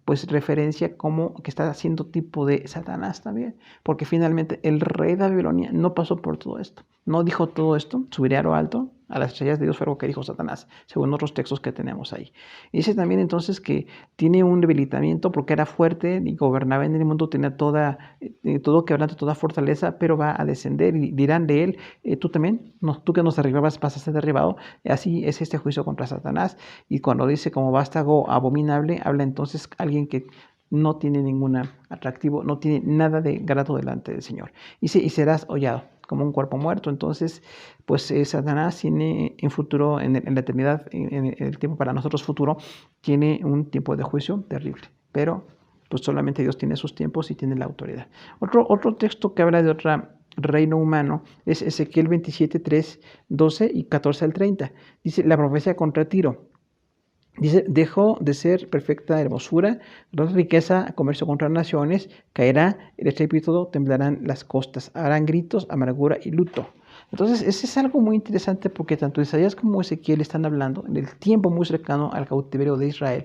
pues referencia como que está haciendo tipo de Satanás también, porque finalmente el rey de Babilonia no pasó por todo esto, no dijo todo esto, subiré a lo alto, a las estrellas de Dios fue algo que dijo Satanás, según otros textos que tenemos ahí. Y dice también entonces que tiene un debilitamiento porque era fuerte y gobernaba en el mundo, tenía todo quebranto, toda fortaleza, pero va a descender y dirán de él, tú también, no, tú que nos derribabas vas a ser derribado. Así es este juicio contra Satanás. Y cuando dice como vástago abominable, habla entonces alguien que no tiene ningún atractivo, no tiene nada de grato delante del Señor. Y serás hollado como un cuerpo muerto. Entonces, pues Satanás tiene en futuro, en la eternidad, en el tiempo para nosotros futuro, tiene un tiempo de juicio terrible. Pero pues solamente Dios tiene sus tiempos y tiene la autoridad. Otro texto que habla de otra reino humano es Ezequiel 27, 3, 12 y 14 al 30. Dice la profecía contra Tiro. Dice, dejó de ser perfecta hermosura, gran riqueza, comercio contra naciones, caerá el estrépito, temblarán las costas, harán gritos, amargura y luto. Entonces, ese es algo muy interesante porque tanto Isaías como Ezequiel están hablando en el tiempo muy cercano al cautiverio de Israel.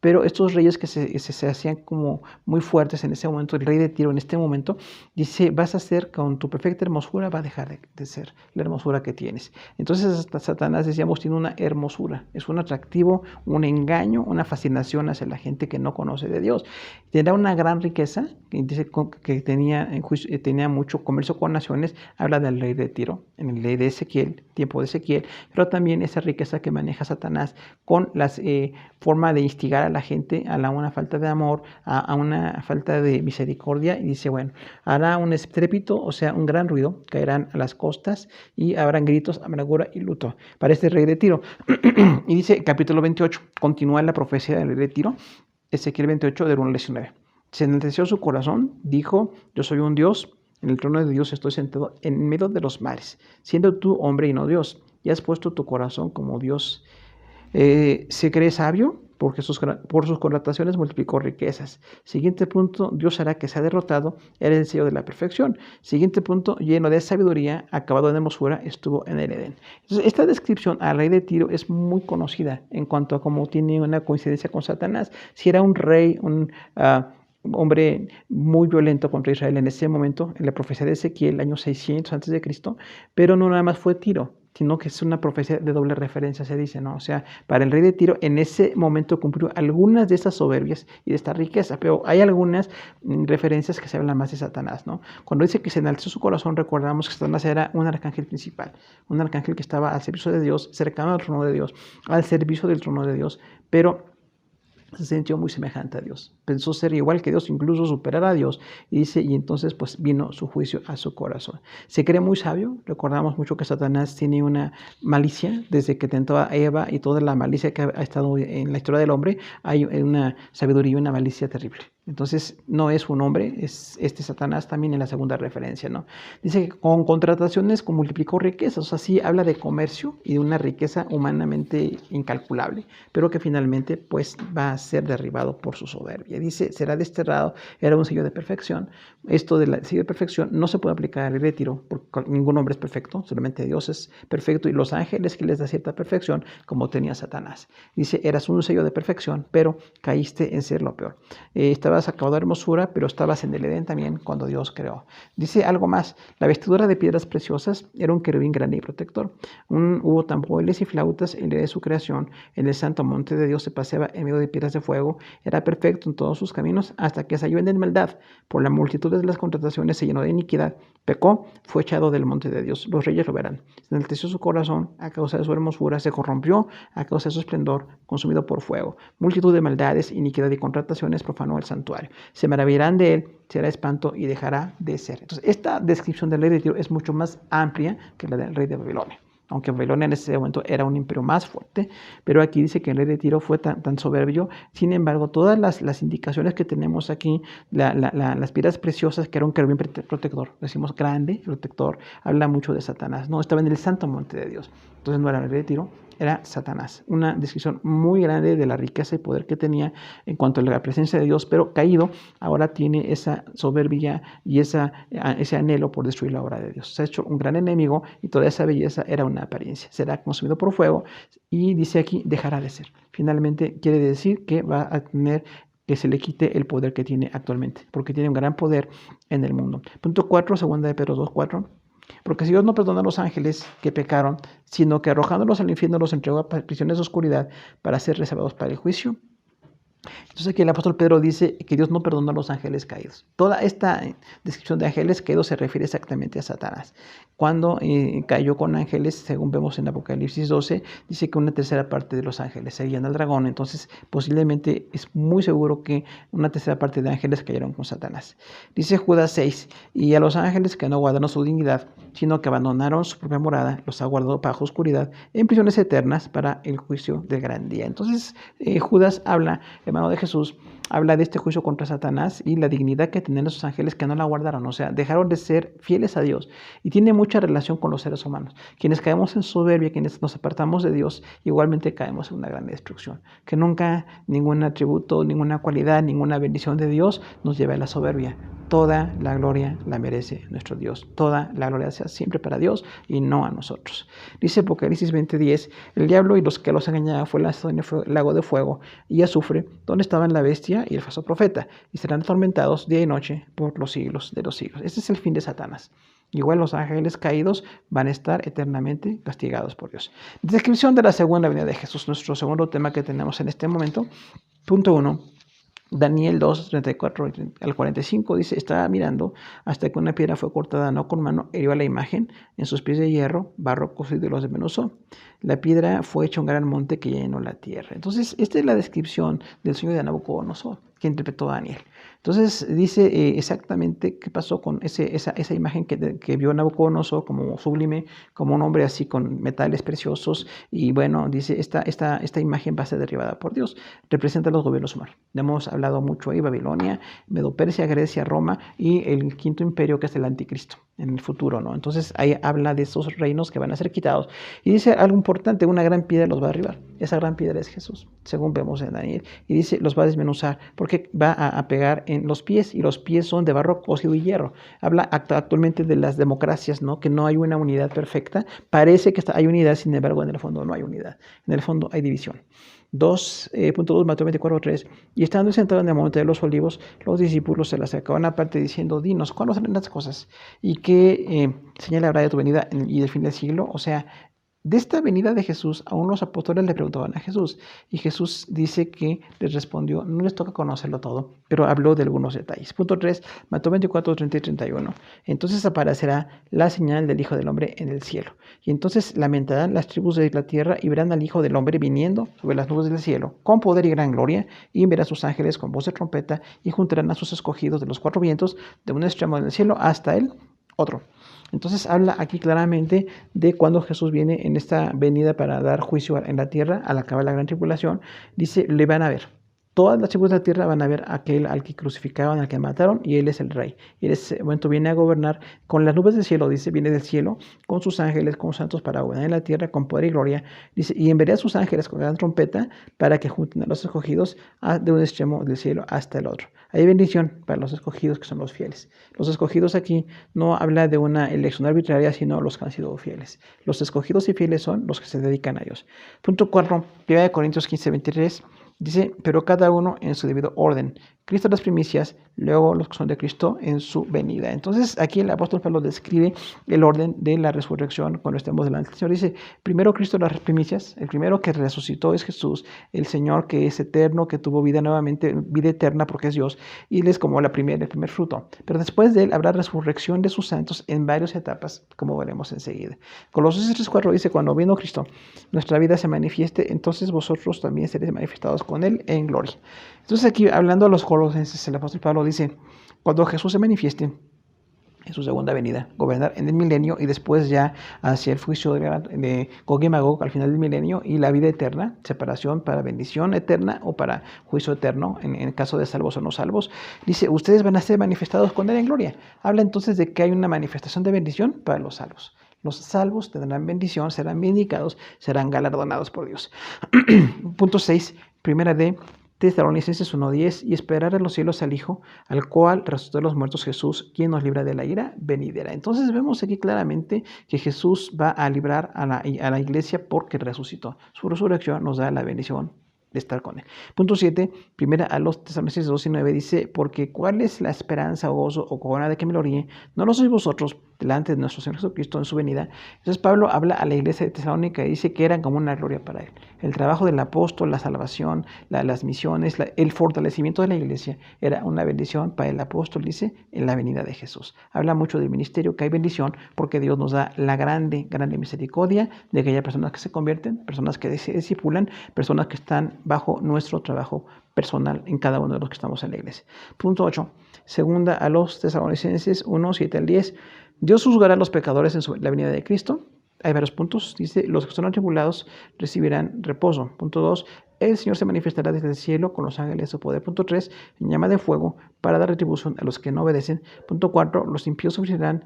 Pero estos reyes que se hacían como muy fuertes en ese momento, el rey de Tiro en este momento, dice, vas a ser con tu perfecta hermosura, va a dejar de ser la hermosura que tienes. Entonces Satanás, decíamos, tiene una hermosura, es un atractivo, un engaño, una fascinación hacia la gente que no conoce de Dios. Tendrá una gran riqueza, que dice que tenía mucho comercio con naciones, habla del rey de Tiro, en el ley de Ezequiel, tiempo de Ezequiel, pero también esa riqueza que maneja Satanás con la forma de instigar a la gente a una falta de amor, a una falta de misericordia, y dice, bueno, hará un estrépito, o sea, un gran ruido, caerán a las costas y habrán gritos, amargura y luto para este rey de Tiro. Y dice, capítulo 28, continúa la profecía del rey de Tiro, Ezequiel 28, del 1 al 19. Se enalteció su corazón, dijo, yo soy un Dios, en el trono de Dios estoy sentado en medio de los mares, siendo tú hombre y no Dios, y has puesto tu corazón como Dios. Se cree sabio, porque por sus connotaciones multiplicó riquezas. Siguiente punto, Dios hará que sea derrotado, era el sello de la perfección. Siguiente punto, lleno de sabiduría, acabado en hermosura, estuvo en el Edén. Entonces, esta descripción al rey de Tiro es muy conocida en cuanto a cómo tiene una coincidencia con Satanás. Si era un rey, un hombre muy violento contra Israel en ese momento, en la profecía de Ezequiel, año 600 a.C., pero no nada más fue Tiro, sino que es una profecía de doble referencia, se dice, ¿no? O sea, para el rey de Tiro en ese momento cumplió algunas de estas soberbias y de esta riqueza, pero hay algunas referencias que se hablan más de Satanás, ¿no? Cuando dice que se enalzó su corazón, recordamos que Satanás era un arcángel principal, un arcángel que estaba al servicio de Dios, cercano al trono de Dios, al servicio del trono de Dios, pero se sintió muy semejante a Dios. Pensó ser igual que Dios, incluso superar a Dios. Y dice, y entonces pues vino su juicio a su corazón. Se cree muy sabio. Recordamos mucho que Satanás tiene una malicia desde que tentó a Eva, y toda la malicia que ha estado en la historia del hombre, hay una sabiduría y una malicia terrible. Entonces no es un hombre, es este Satanás también en la segunda referencia, ¿no? Dice que con contrataciones multiplicó riquezas, o sea, sí habla de comercio y de una riqueza humanamente incalculable, pero que finalmente pues va a ser derribado por su soberbia. Dice, será desterrado, era un sello de perfección. Esto del sello de perfección no se puede aplicar al retiro, porque ningún hombre es perfecto, solamente Dios es perfecto, y los ángeles que les da cierta perfección, como tenía Satanás. Dice, eras un sello de perfección, pero caíste en ser lo peor. Estabas acabado de hermosura, pero estabas en el Edén también cuando Dios creó. Dice algo más, la vestidura de piedras preciosas era un querubín grande y protector. Hubo tambores y flautas en el día de su creación. En el santo monte de Dios se paseaba en medio de piedras de fuego. Era perfecto en todos sus caminos hasta que salió en maldad. Por la multitud de las contrataciones se llenó de iniquidad. Pecó, fue echado del monte de Dios. Los reyes lo verán. Se enalteció su corazón a causa de su hermosura. Se corrompió a causa de su esplendor, consumido por fuego. Multitud de maldades, iniquidad y contrataciones profanó el santuario. Se maravillarán de él, será espanto y dejará de ser. Entonces, esta descripción del rey de Tiro es mucho más amplia que la del rey de Babilonia. Aunque Babilonia en ese momento era un imperio más fuerte, pero aquí dice que el rey de Tiro fue tan soberbio. Sin embargo, todas las indicaciones que tenemos aquí, las piedras preciosas, que era un querubín protector, decimos grande, protector, habla mucho de Satanás. No, estaba en el santo monte de Dios. Entonces no era el rey de Tiro, era Satanás. Una descripción muy grande de la riqueza y poder que tenía en cuanto a la presencia de Dios, pero caído, ahora tiene esa soberbia y ese anhelo por destruir la obra de Dios. Se ha hecho un gran enemigo y toda esa belleza era una apariencia. Será consumido por fuego y dice aquí, dejará de ser. Finalmente quiere decir que va a tener que se le quite el poder que tiene actualmente, porque tiene un gran poder en el mundo. Punto 4, segunda de Pedro 2:4. Porque si Dios no perdona a los ángeles que pecaron, sino que arrojándolos al infierno los entregó a prisiones de oscuridad para ser reservados para el juicio. Entonces aquí el apóstol Pedro dice que Dios no perdona a los ángeles caídos. Toda esta descripción de ángeles caídos se refiere exactamente a Satanás. Cuando cayó con ángeles, según vemos en Apocalipsis 12, dice que una tercera parte de los ángeles seguían al dragón. Entonces posiblemente es muy seguro que una tercera parte de ángeles cayeron con Satanás. Dice Judas 6, y a los ángeles que no guardaron su dignidad, sino que abandonaron su propia morada, los ha guardado bajo oscuridad, en prisiones eternas para el juicio del gran día. Entonces, Judas habla, hermano de Jesús, habla de este juicio contra Satanás y la dignidad que tenían esos ángeles que no la guardaron, o sea, dejaron de ser fieles a Dios. Y tiene mucha relación con los seres humanos. Quienes caemos en soberbia, quienes nos apartamos de Dios, igualmente caemos en una gran destrucción. Que nunca ningún atributo, ninguna cualidad, ninguna bendición de Dios nos lleve a la soberbia. Toda la gloria la merece nuestro Dios. Toda la gloria sea siempre para Dios y no a nosotros. Dice Apocalipsis 20:10, el diablo y los que los engañaban fue lanzado en el lago de fuego y azufre, donde estaban la bestia y el falso profeta, y serán atormentados día y noche por los siglos de los siglos. Este es el fin de Satanás. Igual los ángeles caídos van a estar eternamente castigados por Dios. Descripción de la segunda venida de Jesús, nuestro segundo tema que tenemos en este momento. Punto 1. Daniel 2, 34 al 45 dice, estaba mirando hasta que una piedra fue cortada no con mano, hirió a la imagen en sus pies de hierro, barro cocido y los desmenuzó. La piedra fue hecha un gran monte que llenó la tierra. Entonces, esta es la descripción del sueño de Nabucodonosor que interpretó Daniel. Entonces, dice exactamente qué pasó con esa imagen que vio Nabucodonosor como sublime, como un hombre así con metales preciosos. Y bueno, dice, esta imagen va a ser derribada por Dios. Representa los gobiernos humanos. Hemos hablado mucho ahí, Babilonia, Medo-Persia, Grecia, Roma y el quinto imperio que es el anticristo en el futuro, ¿no? Entonces, ahí habla de esos reinos que van a ser quitados. Y dice algo importante, una gran piedra los va a derribar. Esa gran piedra es Jesús, según vemos en Daniel. Y dice, los va a desmenuzar, porque va a pegar en los pies, y los pies son de barro cocido y hierro. Habla actualmente de las democracias, ¿no? Que no hay una unidad perfecta. Parece que hay unidad, sin embargo, en el fondo no hay unidad. En el fondo hay división. 2.2, Mateo 24:3. Y estando sentado en el monte de los olivos, los discípulos se le acercaban aparte diciendo, dinos, ¿cuándo serán las cosas? ¿Y qué señal habrá de tu venida y del fin del siglo? O sea, de esta venida de Jesús, aún los apóstoles le preguntaban a Jesús, y Jesús dice que les respondió, no les toca conocerlo todo, pero habló de algunos detalles. Punto 3, Mateo 24, 30 y 31. Entonces aparecerá la señal del Hijo del Hombre en el cielo, y entonces lamentarán las tribus de la tierra y verán al Hijo del Hombre viniendo sobre las nubes del cielo, con poder y gran gloria, y verá a sus ángeles con voz de trompeta, y juntarán a sus escogidos de los cuatro vientos, de un extremo del cielo hasta el otro. Entonces habla aquí claramente de cuando Jesús viene en esta venida para dar juicio en la tierra, al acabar la gran tribulación. Dice, le van a ver. Todas las tribus de la tierra van a ver a aquel al que crucificaban, al que mataron, y él es el rey. Y en ese momento viene a gobernar con las nubes del cielo, dice, viene del cielo, con sus ángeles, con sus santos para gobernar en la tierra con poder y gloria. Dice, y enviaré a sus ángeles con gran trompeta para que junten a los escogidos de un extremo del cielo hasta el otro. Hay bendición para los escogidos que son los fieles. Los escogidos aquí no habla de una elección arbitraria, sino los que han sido fieles. Los escogidos y fieles son los que se dedican a Dios. Punto 4, 1 Corintios 15:23. Dice, pero cada uno en su debido orden. Cristo las primicias, luego los que son de Cristo en su venida. Entonces, aquí el apóstol Pablo describe el orden de la resurrección cuando estemos delante del Señor. Dice, primero Cristo las primicias, el primero que resucitó es Jesús, el Señor que es eterno, que tuvo vida nuevamente, vida eterna porque es Dios, y Él es como el primer fruto. Pero después de Él habrá resurrección de sus santos en varias etapas, como veremos enseguida. Colosenses 3:4 dice, cuando vino Cristo, nuestra vida se manifieste, entonces vosotros también seréis manifestados con Él en gloria. Entonces aquí, hablando a los colosenses, el apóstol Pablo dice, cuando Jesús se manifieste en su segunda venida, gobernar en el milenio y después ya hacia el juicio de Gog y Magog al final del milenio y la vida eterna, separación para bendición eterna o para juicio eterno en el caso de salvos o no salvos, dice, ustedes van a ser manifestados con Él en gloria. Habla entonces de que hay una manifestación de bendición para los salvos. Los salvos tendrán bendición, serán vindicados, serán galardonados por Dios. Punto 6, primera de Tesalonicenses 1:10, y esperar a los cielos al Hijo, al cual resucitó de los muertos Jesús, quien nos libra de la ira venidera. Entonces vemos aquí claramente que Jesús va a librar a la iglesia porque resucitó. Su resurrección nos da la bendición de estar con Él. Punto 7, primera a los Tesalonicenses 2:9 dice, porque cuál es la esperanza o gozo o corona de que me gloríe, no lo sois vosotros delante de nuestro Señor Jesucristo en su venida. Entonces Pablo habla a la iglesia de Tesalónica y dice que eran como una gloria para él. El trabajo del apóstol, la salvación, las misiones, el fortalecimiento de la iglesia era una bendición para el apóstol, dice, en la venida de Jesús. Habla mucho del ministerio, que hay bendición porque Dios nos da la grande misericordia de aquellas personas que se convierten, personas que se discipulan, personas que están bajo nuestro trabajo personal en cada uno de los que estamos en la iglesia. Punto 8. Segunda a los Tesalonicenses 1, 7 al 10. Dios juzgará a los pecadores en la venida de Cristo. Hay varios puntos. Dice, los que son atribulados recibirán reposo. Punto 2. El Señor se manifestará desde el cielo con los ángeles de su poder. Punto 3. En llama de fuego para dar retribución a los que no obedecen. Punto 4. Los impíos sufrirán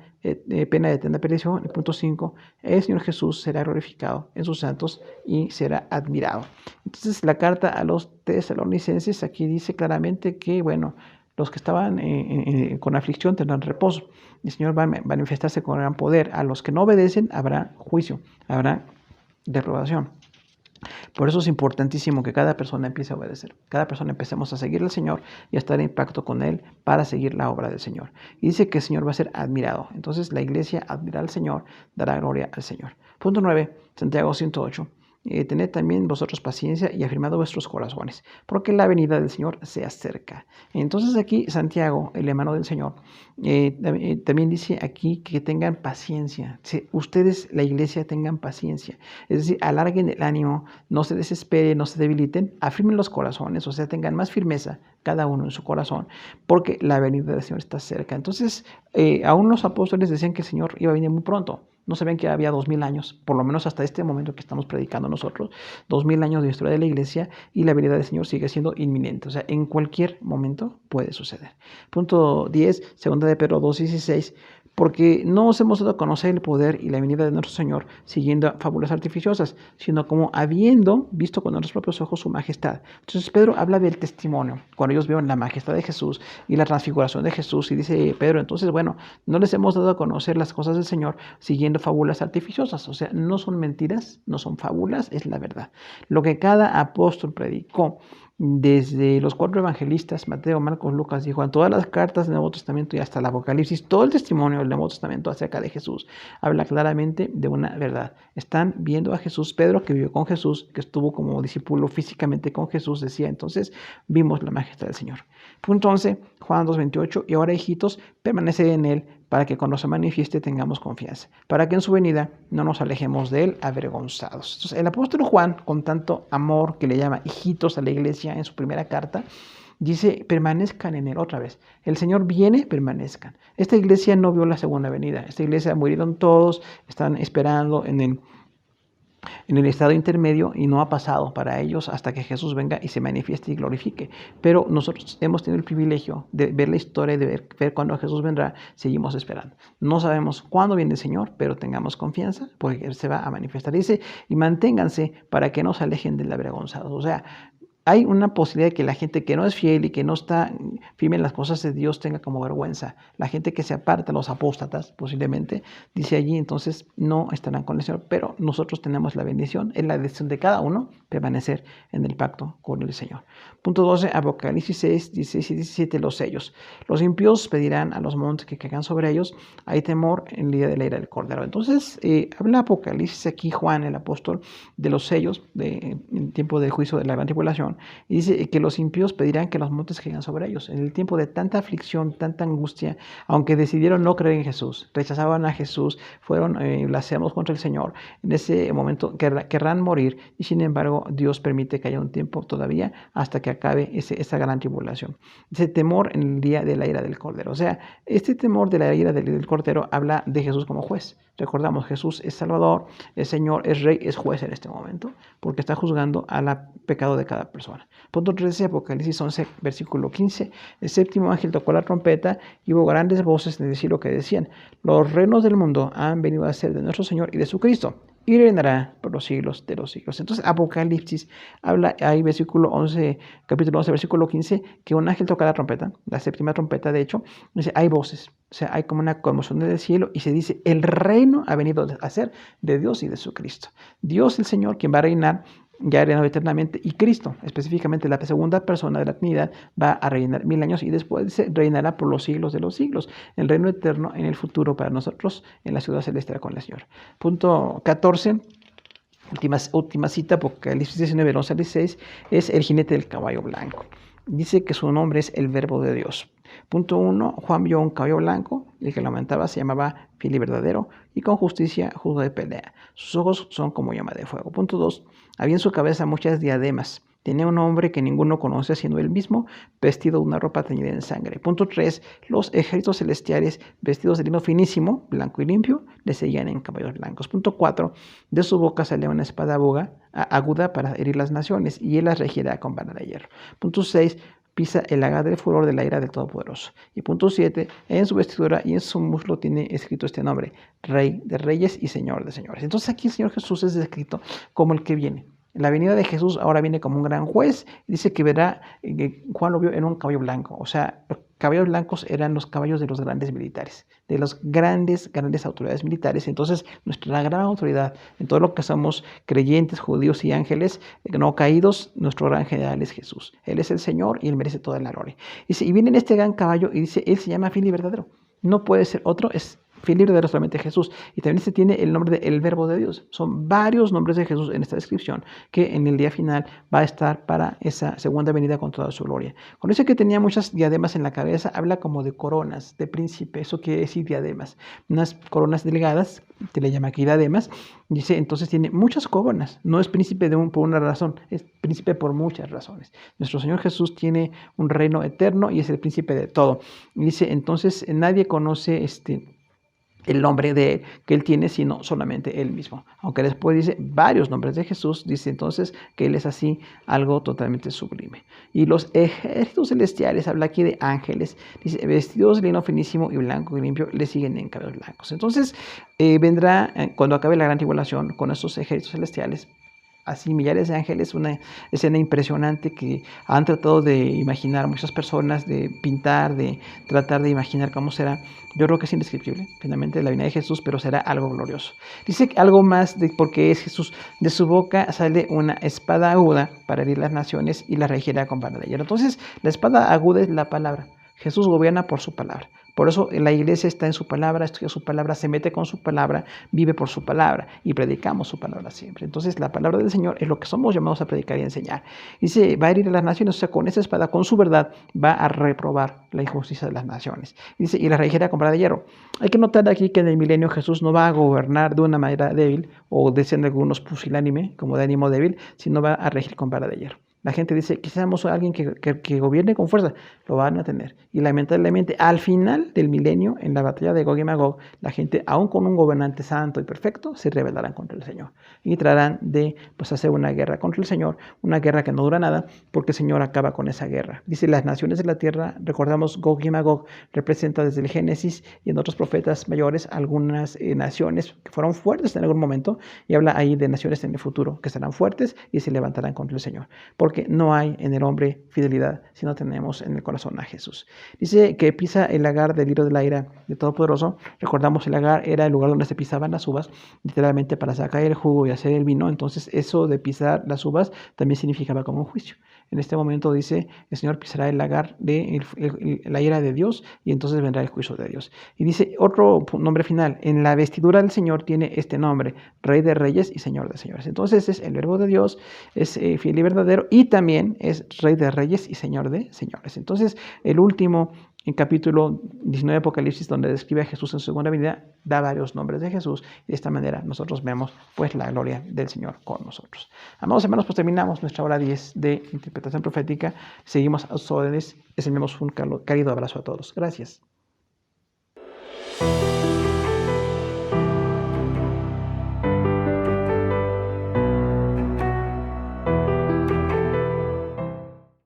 pena de eterna perdición. Y punto 5. El Señor Jesús será glorificado en sus santos y será admirado. Entonces, la carta a los tesalonicenses aquí dice claramente que, bueno, los que estaban con aflicción tendrán reposo. El Señor va a manifestarse con gran poder. A los que no obedecen habrá juicio, habrá reprobación. Por eso es importantísimo que cada persona empiece a obedecer. Cada persona empecemos a seguir al Señor y a estar en pacto con Él para seguir la obra del Señor. Y dice que el Señor va a ser admirado. Entonces la iglesia admirará al Señor, dará gloria al Señor. Punto 9, Santiago 108. Tened también vosotros paciencia y afirmad vuestros corazones, porque la venida del Señor se acerca. Entonces aquí Santiago, el hermano del Señor, también dice aquí que tengan paciencia. Ustedes, la iglesia, tengan paciencia. Es decir, alarguen el ánimo, no se desesperen, no se debiliten, afirmen los corazones, o sea, tengan más firmeza cada uno en su corazón, porque la venida del Señor está cerca. Entonces, aún los apóstoles decían que el Señor iba a venir muy pronto. No se ven que había 2000 años, por lo menos hasta este momento que estamos predicando nosotros, 2000 años de historia de la iglesia, y la venida del Señor sigue siendo inminente. O sea, en cualquier momento puede suceder. Punto 10, segunda de Pedro 2:16. Porque no os hemos dado a conocer el poder y la venida de nuestro Señor siguiendo fábulas artificiosas, sino como habiendo visto con nuestros propios ojos su majestad. Entonces Pedro habla del testimonio, cuando ellos vieron la majestad de Jesús y la transfiguración de Jesús, y dice Pedro, entonces bueno, no les hemos dado a conocer las cosas del Señor siguiendo fábulas artificiosas. O sea, no son mentiras, no son fábulas, es la verdad. Lo que cada apóstol predicó, desde los 4 evangelistas, Mateo, Marcos, Lucas y Juan, todas las cartas del Nuevo Testamento y hasta el Apocalipsis, todo el testimonio del Nuevo Testamento acerca de Jesús habla claramente de una verdad. Están viendo a Jesús. Pedro, que vivió con Jesús, que estuvo como discípulo físicamente con Jesús, decía, entonces vimos la majestad del Señor. Punto 11, Juan 2:28, y ahora, hijitos, permaneced en Él, para que cuando se manifieste tengamos confianza, para que en su venida no nos alejemos de Él avergonzados. Entonces, el apóstol Juan, con tanto amor que le llama hijitos a la iglesia en su primera carta, dice, permanezcan en Él otra vez. El Señor viene, permanezcan. Esta iglesia no vio la segunda venida. Esta iglesia murieron todos, están esperando en el estado intermedio y no ha pasado para ellos hasta que Jesús venga y se manifieste y glorifique. Pero nosotros hemos tenido el privilegio de ver la historia y de ver cuándo Jesús vendrá. Seguimos esperando. No sabemos cuándo viene el Señor, pero tengamos confianza porque Él se va a manifestar. Dice, y manténganse para que no se alejen del avergonzado. O sea, hay una posibilidad de que la gente que no es fiel y que no está firme en las cosas de Dios tenga como vergüenza. La gente que se aparta, los apóstatas posiblemente, dice allí, entonces no estarán con el Señor. Pero nosotros tenemos la bendición, es la decisión de cada uno, permanecer en el pacto con el Señor. Punto 12, Apocalipsis 6, 16 y 17, los sellos. Los impíos pedirán a los montes que caigan sobre ellos. Hay temor en el día de la ira del Cordero. Entonces, habla Apocalipsis aquí, Juan, el apóstol, de los sellos, en tiempo del juicio de la gran tribulación. Y dice que los impíos pedirán que los montes caigan sobre ellos. En el tiempo de tanta aflicción, tanta angustia, aunque decidieron no creer en Jesús, rechazaban a Jesús, fueron blasfemos contra el Señor, en ese momento querrán morir, y sin embargo Dios permite que haya un tiempo todavía hasta que acabe esa gran tribulación. Ese temor en el día de la ira del Cordero. O sea, este temor de la ira del Cordero habla de Jesús como juez. Recordamos, Jesús es Salvador, es Señor, es Rey, es juez en este momento, porque está juzgando al pecado de cada persona. Punto 13, Apocalipsis 11, versículo 15. El séptimo ángel tocó la trompeta y hubo grandes voces en el cielo que decían, los reinos del mundo han venido a ser de nuestro Señor y de su Cristo, y reinará por los siglos de los siglos. Entonces, Apocalipsis habla, ahí versículo 11, capítulo 11, versículo 15, que un ángel toca la trompeta, la séptima trompeta, de hecho, dice, hay voces, o sea, hay como una conmoción del cielo, y se dice, el reino ha venido a ser de Dios y de su Cristo. Dios el Señor, quien va a reinar, ya ha reinado eternamente, y Cristo, específicamente la segunda persona de la Trinidad, va a reinar 1000 años y después reinará por los siglos de los siglos, el reino eterno en el futuro para nosotros en la ciudad celestial con el Señor. Punto 14, última cita, Apocalipsis 19, 11 al 16, es el jinete del caballo blanco. Dice que su nombre es el Verbo de Dios. Punto 1, Juan vio un caballo blanco, el que lo montaba se llamaba Fiel y Verdadero, y con justicia juzga de pelea. Sus ojos son como llama de fuego. Punto 2, había en su cabeza muchas diademas Tenía un nombre que ninguno conoce, siendo él mismo vestido de una ropa teñida en sangre. Punto 3. Los ejércitos celestiales, vestidos de lino finísimo, blanco y limpio, le seguían en caballos blancos. Punto 4. De su boca salía una espada aguda para herir las naciones, y él las regirá con vara de hierro. Punto 6. Pisa el lagar del furor de la ira del Todopoderoso. Y punto 7. En su vestidura y en su muslo tiene escrito este nombre: Rey de Reyes y Señor de Señores. Entonces aquí el Señor Jesús es descrito como el que viene. La venida de Jesús ahora viene como un gran juez. Dice que verá, Juan lo vio en un caballo blanco. O sea, los caballos blancos eran los caballos de los grandes militares, de las grandes autoridades militares. Entonces, nuestra gran autoridad en todo lo que somos creyentes, judíos y ángeles no caídos, nuestro gran general es Jesús. Él es el Señor y Él merece toda la gloria. Dice, y viene en este gran caballo y dice, Él se llama fiel y verdadero. No puede ser otro, es fiel y verdadero solamente Jesús. Y también se tiene el nombre de el Verbo de Dios. Son varios nombres de Jesús en esta descripción que en el día final va a estar para esa segunda venida con toda su gloria. Con eso que tenía muchas diademas en la cabeza, habla como de coronas, de príncipe. Eso quiere decir diademas. Unas coronas delgadas, que le llama aquí diademas. Dice, entonces tiene muchas coronas. No es príncipe por una razón, es príncipe por muchas razones. Nuestro Señor Jesús tiene un reino eterno y es el príncipe de todo. Y dice, entonces nadie conoce el nombre que él tiene, sino solamente él mismo. Aunque después dice varios nombres de Jesús, dice entonces que él es así, algo totalmente sublime. Y los ejércitos celestiales, habla aquí de ángeles, dice, vestidos de lino finísimo y blanco y limpio, le siguen en cabellos blancos. Entonces vendrá, cuando acabe la gran tribulación, con estos ejércitos celestiales, así millares de ángeles, una escena impresionante que han tratado de imaginar muchas personas, de pintar, de tratar de imaginar cómo será. Yo creo que es indescriptible, finalmente, la venida de Jesús, pero será algo glorioso. Dice algo más porque es Jesús. De su boca sale una espada aguda para herir las naciones y la regirá con vara de hierro. Entonces, la espada aguda es la palabra. Jesús gobierna por su palabra. Por eso la iglesia está en su palabra, estudia su palabra, se mete con su palabra, vive por su palabra y predicamos su palabra siempre. Entonces la palabra del Señor es lo que somos llamados a predicar y enseñar. Dice, va a herir a las naciones, o sea, con esa espada, con su verdad, va a reprobar la injusticia de las naciones. Dice, y la regirá con vara de hierro. Hay que notar aquí que en el milenio Jesús no va a gobernar de una manera débil, o decían algunos pusilánime, como de ánimo débil, sino va a regir con vara de hierro. La gente dice, quisiéramos a alguien que gobierne con fuerza. Lo van a tener. Y lamentablemente, al final del milenio, en la batalla de Gog y Magog, la gente, aún con un gobernante santo y perfecto, se rebelarán contra el Señor. Y tratarán de hacer una guerra contra el Señor, una guerra que no dura nada, porque el Señor acaba con esa guerra. Dice, las naciones de la tierra, recordamos, Gog y Magog representa desde el Génesis y en otros profetas mayores algunas naciones que fueron fuertes en algún momento, y habla ahí de naciones en el futuro que serán fuertes y se levantarán contra el Señor. Porque no hay en el hombre fidelidad si no tenemos en el corazón a Jesús. Dice que pisa el lagar del hilo de la ira de Todopoderoso. Recordamos, el lagar era el lugar donde se pisaban las uvas, literalmente para sacar el jugo y hacer el vino. Entonces eso de pisar las uvas también significaba como un juicio. En este momento dice, el Señor pisará el lagar de la ira de Dios y entonces vendrá el juicio de Dios. Y dice otro nombre final, en la vestidura del Señor tiene este nombre, Rey de Reyes y Señor de Señores. Entonces es el Verbo de Dios, es fiel y verdadero, y también es Rey de Reyes y Señor de Señores. Entonces el último, en capítulo 19 de Apocalipsis, donde describe a Jesús en su segunda venida, da varios nombres de Jesús, y de esta manera nosotros vemos pues la gloria del Señor con nosotros. Amados hermanos, pues terminamos nuestra hora 10 de interpretación profética. Seguimos a sus órdenes. Les enviamos un cálido abrazo a todos. Gracias.